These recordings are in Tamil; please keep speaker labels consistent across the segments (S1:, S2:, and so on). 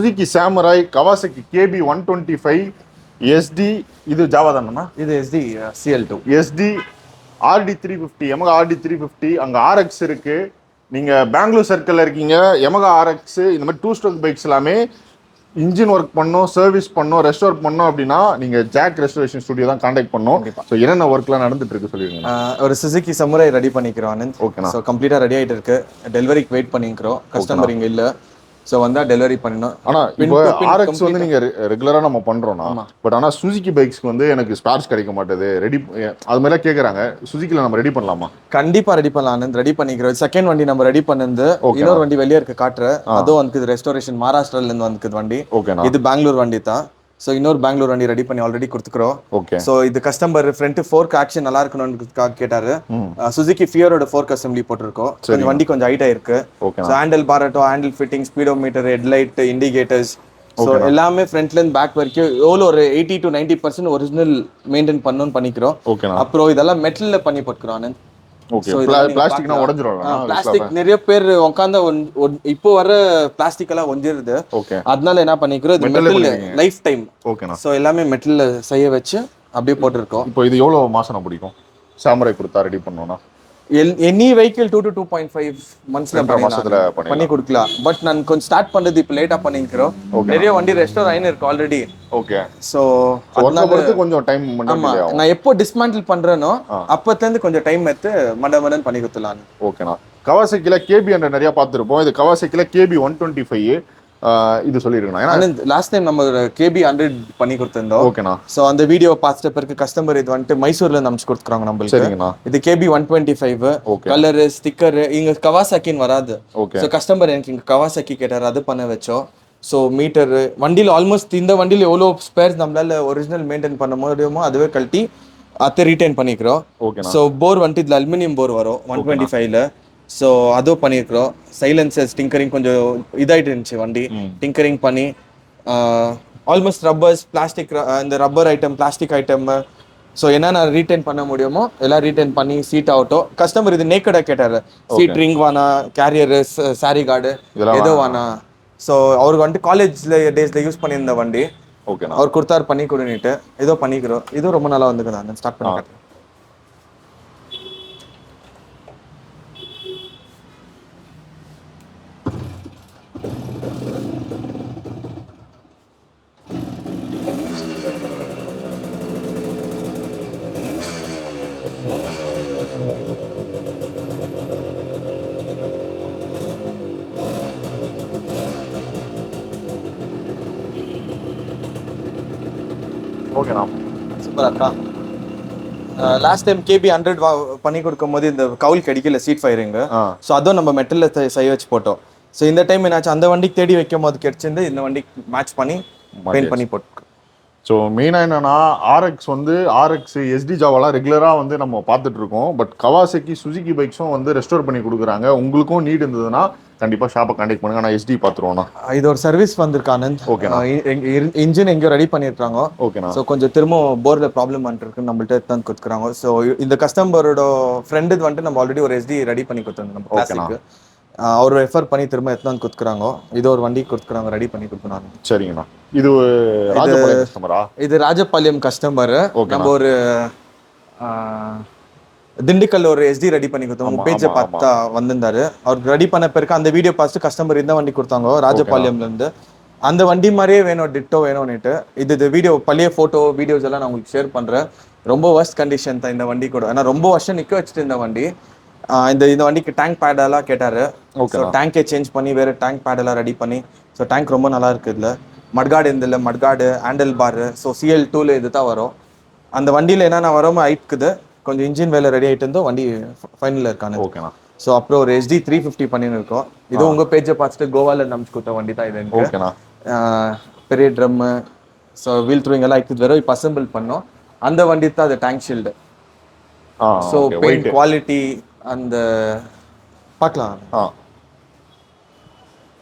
S1: Suzuki Samurai, Kawasaki KB 125 ST. இது ஜாவா தானேண்ணா?
S2: இது ST CL2
S1: ST RD 350, Yamaha RD 350. அங்கே RX இருக்கு. நீங்க பெங்களூர் சர்க்கிள்ல இருக்கீங்க, Yamaha RX இந்த மாதிரி 2 ஸ்ட்ரோக் பைக்ஸ் எல்லாமே இன்ஜின் ஒர்க் பண்ணோம், சர்வீஸ் பண்ணோம், ரெஸ்டோர் பண்ணோம் அப்படின்னா நீங்க ஜாக் ரெஸ்டோரேஷன் ஸ்டுடியோ தான் கான்டாக்ட் பண்ணோம். ஸோ என்னென்ன ஒர்க்லாம் நடந்துட்டு இருக்கு சொல்லிருங்க.
S2: ஒரு சுசுகி சமுராய் ரெடி பண்ணிக்கிறோம் ஆனந்த்.
S1: ஓகேண்ணா.
S2: ஸோ கம்ப்ளீட்டாக ரெடி ஆகிட்டு இருக்கு. டெலிவரிக்கு வெயிட் பண்ணிக்கிறோம். கஸ்டமர் இங்கே இல்லை. ஸோ வந்தால் டெலிவரி பண்ணணும்.
S1: ஆனால் இப்போ RX வந்து நீங்கள் ரெகுலராக நம்ம பண்ணுறோம்னா, பட் ஆனால் சுசுகி பைக்ஸ்க்கு வந்து எனக்கு ஸ்பேர்ஸ் கிடைக்க மாட்டேது, ரெடி அது மாதிரிலாம் கேட்குறாங்க. சுசுக்கியில் நம்ம ரெடி பண்ணலாமா?
S2: கண்டிப்பாக ரெடி பண்ணலாம் ஆனந்த். ரெடி பண்ணிக்கிறோம். செகண்ட் வண்டி நம்ம ரெடி பண்ணது. இன்னொரு வண்டி வெளியே இருக்கு காட்டுறேன். அதுவும் வந்து ரெஸ்டோரேஷன் மகாராஷ்டிராலேருந்து வந்துக்குது வண்டி.
S1: ஓகேண்ணா.
S2: இது பெங்களூர் வண்டி தான். ஸோ இன்னொரு பெங்களூர் வண்டி ரெடி பண்ணி ஆல்ரெடி கொடுத்துக்கிறோம்.
S1: ஓகே.
S2: ஸோ இது கஸ்டமர் ஃப்ரண்ட் ஃபோர்க் ஆக்ஷன் நல்லா இருக்கணும்னு கேட்டாரு. சுசுகி ஃபியரோட ஃபோர்க் அசம்பிளி போட்டிருக்கோம். இந்த வண்டி கொஞ்சம் ஹைட்டா இருக்கு. ஸோ ஹேண்டில் பாரட்டோ, handle fitting, speedometer, headlight, indicators, so எல்லாமே ஃப்ரண்ட்ல இருந்து பேக் வரைக்கும் எவ்வளோ ஒரு 80 to 90% ஒரிஜினல் மெயின்டைன் பண்ணணும்னு பண்ணிக்கிறோம். அப்புறம் இதெல்லாம் மெட்டல்ல பண்ணி போட்டுக்கிறோம் ஆனந்த்.
S1: பிளாஸ்டிக்னா உடைஞ்சிரும்.
S2: பிளாஸ்டிக் நிறைய பேர் உட்கார்ந்து இப்போ வர பிளாஸ்டிக் எல்லாம் ஒஞ்சிருது. அதனால என்ன பண்ணிக்கிறோம், இது மெட்டல் லைஃப் டைம்.
S1: ஓகேண்ணா.
S2: ஸோ எல்லாமே மெட்டல்ல செய்ய வச்சு அப்படியே போட்டிருக்கோம்.
S1: இப்போ இது எவ்வளோ மாசம் பிடிக்கும் சாமுராய் கொடுத்தா ரெடி பண்ணோம்னா?
S2: எனி வெஹிக்கிள் 2 to 2.5 monthsல பண்ணி கொடுக்கலாம். பட் நான் கொஞ்சம் ஸ்டார்ட் பண்றது இப்போ லேட்டா பண்ணிக்கிறோம். நிறைய வண்டி ரெஸ்டோர் ஆயின்னு இருக்கு ஆல்ரெடி.
S1: ஓகே.
S2: சோ
S1: அதனால கொஞ்சம் டைம்
S2: ஆமா, நான் எப்போ டிஸ்மேண்டில் பண்றேனோ அப்பத்துல இருந்து கொஞ்சம் டைம் எடுத்து மடமடன் பண்ணி கொடுத்துலாம்.
S1: ஓகேண்ணா. கவாசக்கில KB 100 நிறைய பார்த்துருப்போம். இது கவாசக்கில KB 125 இது சொல்லிருக்கேன். ஏன்னா
S2: லாஸ்ட் டைம் நம்ம KB 100 பண்ணி கொடுத்திருந்தோம்.
S1: ஓகேண்ணா.
S2: சோ அந்த வீடியோ பார்த்த பிறகு கஸ்டமர் இது வந்துட்டு மைசூர்ல இருந்து அனுப்பிச்சு கொடுத்துறாங்க நம்மளுக்கு.
S1: சரிங்கண்ணா.
S2: இது KB 125 கலர், ஸ்டிக்கர் இங்க கவாசாக்கின்னு வராது. சோ கஸ்டமர் எனக்கு இங்க கவாசாக்கி கேட்டார், அது பண்ண வச்சோம். ஸோ மீட்டர் வண்டியில் ஆல்மோஸ்ட் இந்த வண்டியில் எவ்வளோ ஸ்பேர்ஸ் நம்மளால ஒரிஜினல் மெயின்டைன் பண்ண முடியுமோ அதுவே கழட்டி அதை ரீட்டைன் பண்ணிக்கிறோம். ஸோ போர் வந்துட்டு இதில் அலுமினியம் போர் வரும் 125ல. ஸோ அதுவும் பண்ணியிருக்கிறோம். சைலன்சர்ஸ் டிங்கரிங் கொஞ்சம் இதாகிட்டு இருந்துச்சு வண்டி, டிங்கரிங் பண்ணி ஆல்மோஸ்ட் ரப்பர்ஸ், பிளாஸ்டிக், இந்த rubber item, plastic item, so என்னென்ன ரீட்டைன் பண்ண முடியுமோ எல்லாம் ரீட்டைன் பண்ணி சீட் ஆகட்டும். கஸ்டமர் இது நேக்கடாக கேட்டார், சீட் ரிங் வேணா, கேரியர், சாரி கார்டு ஏதோ வேணா. ஸோ அவருக்கு வந்துட்டு காலேஜ்ல டேஸ்ல யூஸ் பண்ணியிருந்த வண்டி.
S1: ஓகே.
S2: அவர் கொடுத்தாரு பண்ணி கொடுன்னுட்டு ஏதோ பண்ணிக்கிறோம். இதுவும் ரொம்ப நல்லா வந்துருக்கு. நான் ஸ்டார்ட் பண்ணி
S1: ஓகேண்ணா.
S2: சூப்பரா இருக்கா? லாஸ்ட் டைம் KB 100 பண்ணி கொடுக்கும் போது இந்த கவுல் கிடைக்கல, சீட் ஃபயரிங். ஸோ அதுவும் நம்ம மெட்டல்ல செய்ய வச்சு போட்டோம். ஸோ இந்த டைம் என்னாச்சு, அந்த வண்டிக்கு தேடி வைக்கும் போது கிடைச்சிருந்து இந்த வண்டிக்கு மேட்ச் பண்ணி பெயிண்ட் பண்ணி போட்டு.
S1: ஸோ மெயினாக என்னன்னா RX வந்து RX SD ஜாவாலாம் ரெகுலராக வந்து நம்ம பார்த்துட்டு இருக்கோம். பட் கவாசக்கி சுசுகி பைக்ஸும் வந்து ரெஸ்டோர் பண்ணி கொடுக்குறாங்க. உங்களுக்கும் நீட் இருந்ததுன்னா கண்டிப்பாக ஷாப்பை கான்டாக்ட் பண்ணுங்க. நான் SD பார்த்துருவோண்ணா. இது
S2: ஒரு சர்வீஸ் வந்திருக்கு ஆனந்த்.
S1: ஓகேண்ணா.
S2: இன்ஜின் எங்கேயோ ரெடி பண்ணியிருக்காங்க.
S1: ஓகேண்ணா.
S2: ஸோ கொஞ்சம் திரும்ப போர்டில் ப்ராப்ளம் வந்துருக்கு, நம்மள்ட்ட எடுத்து கொடுக்குறாங்க. ஸோ இந்த கஸ்டமரோட ஃப்ரெண்டு வந்துட்டு நம்ம ஆல்ரெடி ஒரு SD ரெடி பண்ணி கொடுத்துருந்தோம் நம்ம கிளாசிக்கு. அவர் ரெஃபர் பண்ணி திரும்ப எடுத்து கொடுக்குறாங்க. இது ஒரு வண்டி கொடுக்குறாங்க, ரெடி பண்ணி கொடுக்குறாங்க.
S1: சரிங்கண்ணா. இது ராஜபாளையம் கஸ்டமரா? இது
S2: ராஜபாளையம் கஸ்டமர். நம்ம ஒரு திண்டுக்கல்ல ஒரு SD ரெடி பண்ணி கொடுத்தோம். உங்க பேஜை பார்த்தா வந்திருந்தாரு. அவர் ரெடி பண்ண பிறகு அந்த வீடியோ பார்த்து கஸ்டமர் இந்த வண்டி கொடுத்தாங்க ராஜபாளையம்ல இருந்து. அந்த வண்டி மாதிரியே வேணும், டிட்டோ வேணும்னுட்டு. இது வீடியோ பழைய போட்டோ வீடியோஸ் எல்லாம் நான் உங்களுக்கு ஷேர் பண்றேன். ரொம்ப வர்ஸ்ட் கண்டிஷன் தான் இந்த வண்டி கூட. ஏன்னா ரொம்ப வருஷம் நிக்க வச்சுட்டு இந்த வண்டி. இந்த வண்டிக்கு டேங்க் பேடெல்லாம் கேட்டாரு. டேங்கை சேஞ்ச் பண்ணி வேற டேங்க் பேடெல்லாம் ரெடி பண்ணி. ஸோ டேங்க் ரொம்ப நல்லா இருக்கு. இதுல மட்காடு இருந்தில்ல, மட்காடு, ஹேண்டில் பார். ஸோ CL2ல இது தான் வரும். அந்த வண்டியில என்னென்ன வரோமோ ஆயிட்டுக்குது. கொஞ்சம் இன்ஜின் வேலை ரெடி ஆகிட்டு இருந்தோம், வண்டி ஃபைனலில் இருக்கானு.
S1: ஓகேண்ணா.
S2: ஸோ அப்புறம் ஒரு SD 350 பண்ணின்னு இருக்கோம். இது உங்க பேஜை பார்த்துட்டு கோவால நம்பிச்சு கொடுத்த வண்டி தான் இது.
S1: ஓகேண்ணா.
S2: பெரிய ட்ரம்மு, ஸோ வீல் த்ரூவிங் எல்லாம் இருக்குது. வேற இப்போ அசம்பிள் பண்ணோம். அந்த வண்டி தான் அது tank shield. So paint quality அந்த பார்க்கலாம்.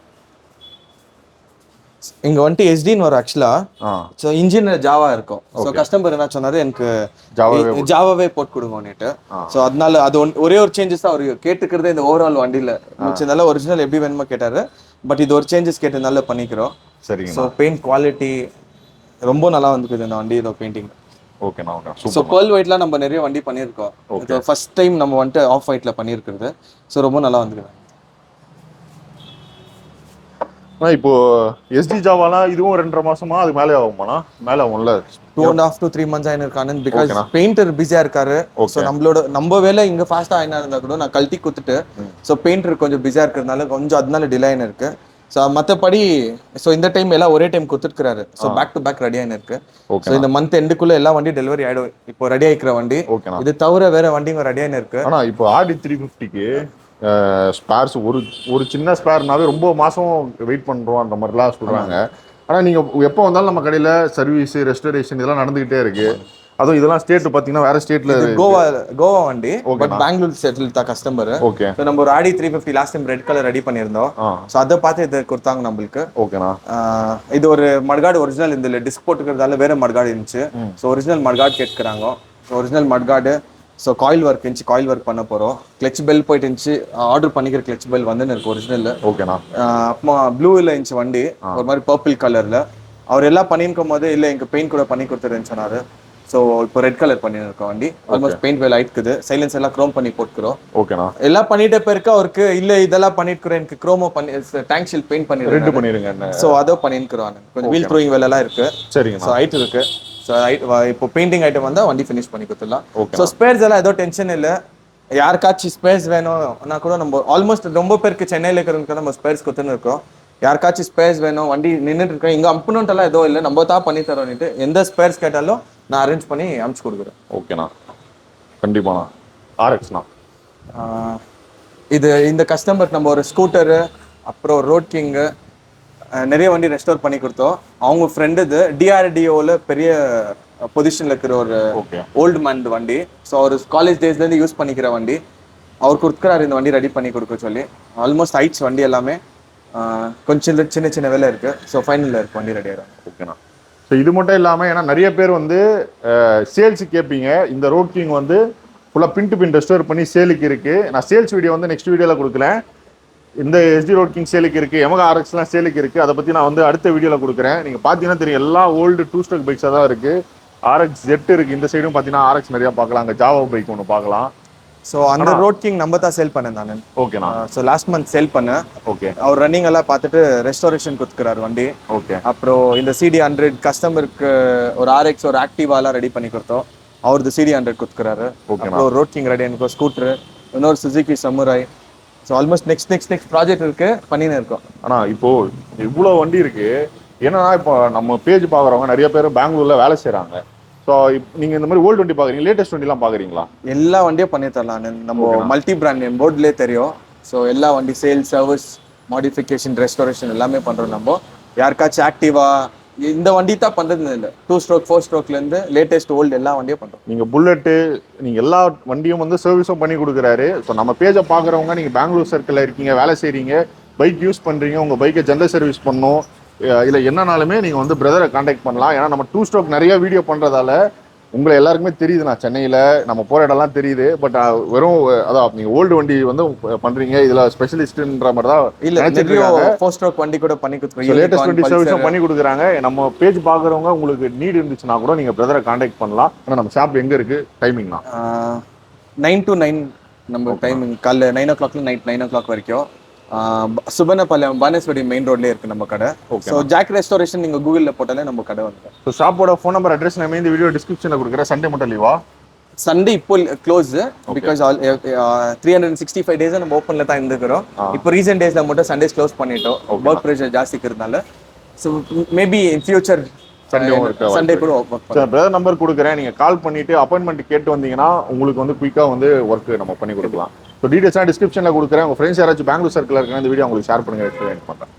S2: இங்க வந்துட்டு SDன்னு வரும் ஆக்சுவலா. ஸோ இன்ஜின் ஜாவா இருக்கும். ஸோ கஸ்டமர் என்ன சொன்னாரு, எனக்கு ஜாவாவே போட்டு கொடுங்கன்னுட்டு. ஸோ அதனால அது ஒரே ஒரு சேஞ்சஸ் தான் அவர் கேட்டுக்கிறதே இந்த ஓவரால் வண்டியில. மிச்சதெல்லாம் ஒரிஜினல் எப்படி வேணுமோ கேட்டாரு. பட் இது ஒரு சேஞ்சஸ் கேட்டதுனால பண்ணிக்கிறோம்.
S1: சரிங்க.
S2: ஸோ பெயிண்ட் குவாலிட்டி ரொம்ப நல்லா வந்துக்குது இந்த வண்டி. இதோ பெயிண்டிங்
S1: ஓகேண்ணா. ஓகே.
S2: ஸோ பேர்ல் ஒயிட்லாம் நம்ம நிறைய வண்டி பண்ணியிருக்கோம். இது ஃபர்ஸ்ட் டைம் நம்ம வந்துட்டு ஆஃப் ஒயிட்ல பண்ணியிருக்கிறது. ஸோ ரொம்ப நல்லா வந்துக்குது.
S1: இப்போ எஸ்டி ஜாவாலாம் இதுவும் 2.5 மாசமா அது மேலே ஆகுமாண்ணா? மேலே ஆகும்ல.
S2: 2.5 to 3 months ஆயின்னு இருக்கானு. பிகாஸ் பெயிண்டர் பிஸியா இருக்காரு. ஸோ நம்ம வேலை இங்க ஃபாஸ்டா ஆயினா இருந்தா கூட நான் கழட்டி கொடுத்துட்டு ஸோ பெயிண்டர் கொஞ்சம் பிஸியா இருக்கிறதுனால கொஞ்சம் அதனால டிலே ஆயின்னு இருக்கு. ஸோ மற்றபடி ஸோ இந்த டைம் எல்லாம் ஒரே டைம் கொடுத்துருக்காரு. So back to back ready ஆயின்னு இருக்கு. ஸோ இந்த மந்த் எண்டுக்குள்ள எல்லா வண்டி டெலிவரி ஆயிடும். இப்போ ரெடி ஆயிக்கிற வண்டி இது தவிர வேற வண்டிங்க ரெடி ஆயின்னு இருக்கு.
S1: ஆனா இப்போ ஆடி 350க்கு ஸ்பேர்ஸ் ஒரு சின்ன ஸ்பேர்னாவே ரொம்ப மாசம் வெயிட் பண்றோம் அந்த மாதிரிலாம் சொல்றாங்க. ஆனா நீங்க எப்போ வந்தாலும் நம்ம கடையில சர்வீஸ் ரெஸ்டரேஷன் இதெல்லாம் நடந்துகிட்டே இருக்கு. அதுவும் இதெல்லாம் ஸ்டேட் பாத்தீங்கன்னா வேற ஸ்டேட்ல
S2: கோவா வண்டி. பட் பெங்களூர் செட்டில் தான் கஸ்டமர்.
S1: ஓகே.
S2: ஸோ நம்ம ஒரு ஆடி 350 last time red colour ready பண்ணியிருந்தோம். ஸோ அதை பார்த்து இதை கொடுத்தாங்க நம்மளுக்கு.
S1: ஓகேண்ணா.
S2: இது ஒரு மட்கார்டு ஒரிஜினல். இந்த டிஸ்க் போட்டுக்கிறதால வேற மட்கார்டு இருந்துச்சு. ஸோ ஒரிஜினல் மட்கார்டு கேட்குறாங்க. Original mudguard. So coil work இருந்துச்சு. காயில் ஒர்க் பண்ண போகிறோம். கிளச் பெல் போயிட்டு இருந்துச்சு. ஆர்டர் பண்ணிக்கிற கிளச் பெல் வந்து இருக்கு ஒரிஜினல்.
S1: ஓகேண்ணா.
S2: அப்புறமா ப்ளூவில் இருந்துச்சு வண்டி ஒரு மாதிரி பர்பிள் கலரில். அவர் எல்லாம் பண்ணியிருக்கும் போது இல்லை எங்கள் பெயிண்ட் கூட பண்ணி கொடுத்துருன்னு சொன்னார். ஸோ இப்போ ரெட் கலர் பண்ணியிருக்கோம் வண்டி. ஆல்மோஸ்ட் பெயிண்ட் வேலை ஆயிட்டுக்குது. சைலன்ஸ் எல்லாம் க்ரோம் பண்ணி போட்டுக்கிறோம்.
S1: ஓகேண்ணா.
S2: எல்லாம் பண்ணிட்ட பிறகு அவருக்கு இல்லை இதெல்லாம் பண்ணிட்டுக்கிறேன் எனக்கு க்ரோமோ பண்ணி டேங்க் ஷீல்ட் பெயிண்ட்
S1: பண்ணிடுங்க.
S2: ஸோ அதோ பண்ணிருக்கிறோம். கொஞ்சம் வீல் த்ரோயிங் வேலைலாம் இருக்கு.
S1: சரிங்க.
S2: ஸோ ஹைட் இருக்கு. ஸோ இப்போ பெயிண்டிங் ஐட்டம் வந்தால் வண்டி ஃபினிஷ் பண்ணி கொடுத்துடலாம். ஸோ ஸ்பேர்ஸ் எல்லாம் ஏதோ டென்ஷன் இல்லை. யாருக்காச்சும் ஸ்பேர்ஸ் வேணும்னா கூட நம்ம ஆல்மோஸ்ட் ரொம்ப பேருக்கு சென்னையில் இருக்கிறவங்க நம்ம ஸ்பேர்ஸ் கொடுத்துன்னு இருக்கோம். யாருக்காச்சும் ஸ்பேர்ஸ் வேணும் வண்டி நின்றுட்டு இருக்கேன் இங்கே அம்புனன்ட் எல்லாம் எதுவும் இல்லை நம்ம தான் பண்ணி தரோன்னுட்டு எந்த ஸ்பேர்ஸ் கேட்டாலும் நான் அரேஞ்ச் பண்ணி அனுப்பிச்சு கொடுக்குறேன்.
S1: ஓகேண்ணா. கண்டிப்பாண்ணா. ஆர்எக்ஸ்ண்ணா.
S2: இது இந்த கஸ்டமருக்கு நம்ம ஒரு ஸ்கூட்டரு அப்புறம் ரோட் கிங்கு நிறைய வண்டி ரெஸ்டோர் பண்ணி கொடுத்தோம். அவங்க ஃப்ரெண்டு இது DRDOவில் பெரிய பொசிஷனில் இருக்கிற ஒரு ஓல்டு மேன் வண்டி. ஸோ அவர் காலேஜ் டேஸ்லேருந்து யூஸ் பண்ணிக்கிற வண்டி. அவர் கொடுக்குறாரு இந்த வண்டி ரெடி பண்ணி கொடுக்க சொல்லி. ஆல்மோஸ்ட் ஹைட்ஸ் வண்டி எல்லாமே கொஞ்சம் சின்ன சின்ன வேலை இருக்கு. ஸோ ஃபைனலில் இருக்கு வண்டி ரெடி ஆகிடும்.
S1: ஓகேண்ணா. ஸோ இது மட்டும் இல்லாமல் ஏன்னா நிறைய பேர் வந்து சேல்ஸு கேட்பீங்க. இந்த ரோட் கிங் வந்து ஃபுல்லாக பின் டு பின் ரெஸ்டோர் பண்ணி சேலுக்கு இருக்கு. நான் சேல்ஸ் வீடியோ வந்து நெக்ஸ்ட் வீடியோவில் கொடுக்குறேன். இந்த SD ரோட் கிங் சேலுக்கு இருக்கு. Yamaha RX-லாம் சேலுக்கு இருக்கு. அதை பற்றி நான் வந்து அடுத்த வீடியோவில் கொடுக்குறேன். நீங்கள் பார்த்தீங்கன்னா தெரியும் எல்லாம் ஓல்டு 2 ஸ்ட்ரோக் பைக்ஸாக தான் இருக்கு. RX Z இருக்கு. இந்த சைடும் பார்த்தீங்கன்னா RX நிறையா பார்க்கலாம். அங்கே ஜாவா பைக் ஒன்று பார்க்கலாம்.
S2: ஸோ அந்த ரோட் கிங் நம்ம தான் சேல் பண்ணேன் நான்.
S1: ஓகேண்ணா.
S2: ஸோ லாஸ்ட் மந்த் சேல் பண்ணேன்.
S1: ஓகே.
S2: அவர் ரன்னிங் எல்லாம் பார்த்துட்டு ரெஸ்டோரேஷன் கொடுத்துக்கிறாரு வண்டி.
S1: ஓகே.
S2: அப்புறம் இந்த CD100 கஸ்டமருக்கு ஒரு RX ஒரு ஆக்டிவாலாம் ரெடி பண்ணி கொடுத்தோம். அவரது CD100 கொடுத்துக்கிறாரு. அப்புறம் ரோட் கிங் ரெடி எனக்கு ஸ்கூட்ரு இன்னொரு Suzuki samurai. So almost next project இருக்கு பண்ணின்னு இருக்கோம்.
S1: ஆனால் இப்போ இவ்வளோ வண்டி இருக்கு. ஏன்னா இப்போ நம்ம பேஜ் பார்க்குறவங்க நிறைய பேர் பெங்களூர்ல வேலை செய்கிறாங்க. ஸோ நீங்கள் இந்த மாதிரி ஓல்டு வண்டி பார்க்குறீங்க, லேட்டஸ்ட் வண்டிலாம் பார்க்குறீங்களா? எல்லா
S2: வண்டியும் பண்ணி தரலாம். நம்ம மல்டி பிராண்ட் என் போர்ட்லேயே தெரியும். ஸோ எல்லா வண்டி சேல் சர்வீஸ் மாடிஃபிகேஷன் ரெஸ்டோரேஷன் எல்லாமே பண்ணுறோம். நம்ம யாருக்காச்சும் ஆக்டிவா இந்த வண்டி தான் பண்ணுறது இல்லை. 2 ஸ்ட்ரோக் 4 ஸ்ட்ரோக்லேருந்து லேட்டஸ்ட் ஓல்டு எல்லா வண்டியும் பண்ணுறோம். நீங்கள் புல்லட்டு நீங்கள் எல்லா வண்டியும் வந்து சர்வீஸும் பண்ணி கொடுக்குறாரு. ஸோ நம்ம பேஜை பார்க்குறவங்க நீங்கள் பெங்களூர் சர்க்கிளில் இருக்கீங்க, வேலை செய்கிறீங்க, பைக் யூஸ் பண்ணுறீங்க, உங்கள் பைக்கை ஜென்ரல் சர்வீஸ் பண்ணணும் இல்லை என்னன்னாலுமே நீங்கள் வந்து பிரதரை காண்டாக்ட் பண்ணலாம். ஏன்னா நம்ம 2 ஸ்ட்ரோக் நிறைய வீடியோ பண்ணுறதால உங்களை எல்லாருக்குமே தெரியுது. நான் சென்னையில் நம்ம போகிற இடம்லாம் தெரியுது. பட் வெறும் அதான் நீங்கள் ஓல்டு வண்டி வந்து பண்ணுறீங்க, இதில் ஸ்பெஷலிஸ்ட்ன்ற மாதிரி தான் இல்லை. 4 ஸ்ட்ரோக் வண்டி கூட பண்ணி கொடுத்துருக்காங்க.
S1: லேட்டஸ்ட் வண்டி சர்வீஸும் பண்ணி கொடுக்குறாங்க. நம்ம பேஜ் பார்க்குறவங்க உங்களுக்கு நீட் இருந்துச்சுன்னா கூட நீங்கள் பிரதரை காண்டாக்ட் பண்ணலாம். ஆனால் நம்ம ஷாப் எங்கே இருக்குது, டைமிங்னா
S2: 9 to 9 நம்ம டைமிங். காலைல 9 o'clock நைட் 9 o'clock வரைக்கும். சுபனபாளையம் பானேஸ்வரி மெயின் ரோட்லேயே இருக்குது நம்ம கடை. ஸோ ஜாக் ரெஸ்டோரேஷன் நீங்கள் கூகுளில் போட்டாலே நம்ம கடை வந்து.
S1: ஸோ ஷாப்போட ஃபோன் நம்பர் அட்ரஸ் நம்ம இந்த வீடியோ டிஸ்கிரிப்ஷனில் கொடுக்குறேன். சண்டே மட்டும் லீவா?
S2: சண்டே இப்போ க்ளோஸ் பிகாஸ் 365 டேஸ் நம்ம ஓப்பனில் தான் இருந்துக்கிறோம். இப்போ ரீசெண்ட் டேஸில் மட்டும் சண்டேஸ் க்ளோஸ் பண்ணிட்டோம். ஒர்க் ப்ரெஷர் ஜாஸ்திக்கிறதுனால. So maybe in future Sunday கூட
S1: பிரதர் நம்பர் கொடுக்குறேன். நீங்கள் கால் பண்ணிட்டு அப்பாயின்மெண்ட் கேட்டு வந்தீங்கன்னா உங்களுக்கு வந்து குயிக்காக வந்து ஒர்க் நம்ம பண்ணி கொடுக்கலாம். ஸோ டீடைல்ஸ்லாம் டிஸ்கிரிப்ஷனில் கொடுக்குறேன். உங்கள் ஃப்ரெண்ட்ஸ் யாராச்சும் பெங்களூர் சர்க்கிளில் இருக்காங்க இந்த வீடியோ உங்களுக்கு ஷேர் பண்ணுங்க. எக்ஸ்பிளைன் பண்ணுறேன்.